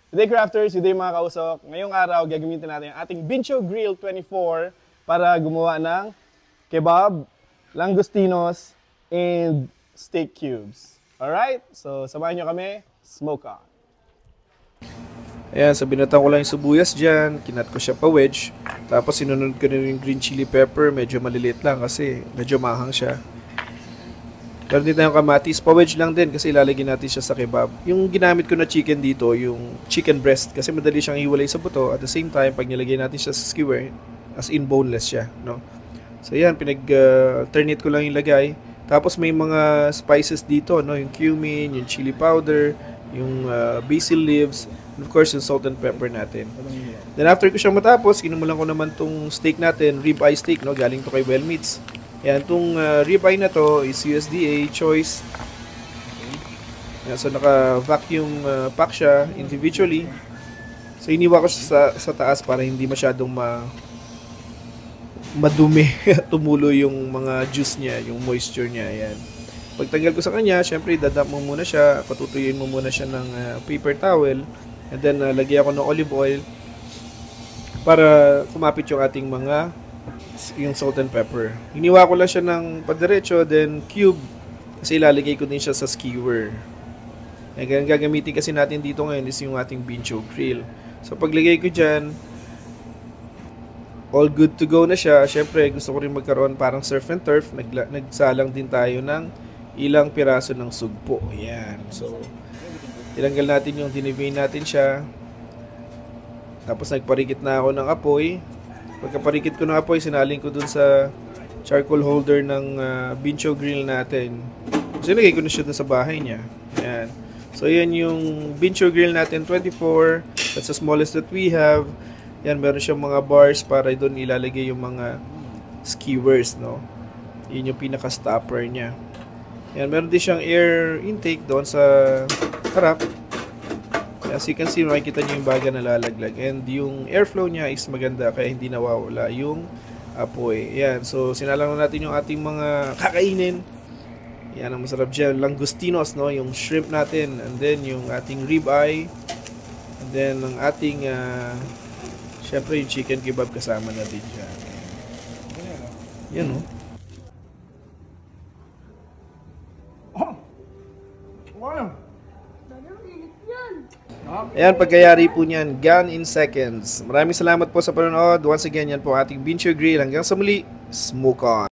Today crafters, today mga kausok, ngayong araw gagamitin natin ang ating Bincho Grill 24 para gumawa ng kebab, langostinos, and steak cubes. Alright? So samahan nyo kami, smoke on! Ayan, so binatan ko lang yung sibuyas dyan, kinat ko siya pa wedge, tapos sinunod ko na yung green chili pepper, medyo maliliit lang kasi medyo mahang siya. Pero dito yung kamatis, pa-wedge lang din kasi ilalagay natin siya sa kebab. Yung ginamit ko na chicken dito, yung chicken breast, kasi madali siyang iwalay sa buto. At the same time, pag nilagay natin siya sa skewer, as in boneless siya, no? So yan, pinag-alternate ko lang yung lagay. Tapos may mga spices dito, no? Yung cumin, yung chili powder, yung basil leaves, and of course yung salt and pepper natin. Then after ko siyang matapos, kinumulan ko naman tong steak natin, ribeye steak, no? Galing to kay Well Meats. Yan, itong ribeye na to is USDA choice. Yan, so naka-vacuum pack siya individually. So iniwa ko siya sa taas para hindi masyadong madumi. Tumulo yung mga juice niya, yung moisture niya. Yan. Pagtanggal ko sa kanya, syempre dadap mo muna siya, patutuyuin mo muna siya ng paper towel. And then lagyan ako ng olive oil para kumapit yung ating yung salt and pepper. Hiniwa ko lang siya ng padiretso, then cube, kasi ilalagay ko din siya sa skewer. Ang gagamitin kasi natin dito ngayon is yung ating Bincho Grill. So paglagay ko dyan, all good to go na siya. Syempre gusto ko rin magkaroon parang surf and turf. Nagsalang din tayo ng ilang piraso ng sugpo. Ayan. So tinanggal natin yung dinivane natin siya. Tapos nagparikit na ako ng apoy. Pagkaparikit ko ng apoy, sinaling ko dun sa charcoal holder ng Bincho Grill natin. So, ilagay ko na siya dun sa bahay niya. Ayan. So, yan yung Bincho Grill natin 24. That's the smallest that we have. Yan, meron siyang mga bars para dun ilalagay yung mga skewers, no? Yun yung pinaka-stopper niya. Yan, meron din siyang air intake doon sa harap. As you can see, makikita nyo yung baga na lalaglag. And yung airflow niya is maganda kaya hindi nawawala yung apoy. Yan. So, sinalang natin yung ating mga kakainin. Yan ang masarap dyan. Langostinos, no? Yung shrimp natin. And then, yung ating ribeye. And then, ang ating syempre, yung chicken kebab kasama natin dyan. Yan, no? Ayan, pagkayari po niyan, gone in seconds. Maraming salamat po sa panonood. Once again, yan po ating Bincho Grill. Hanggang sa muli, smoke on!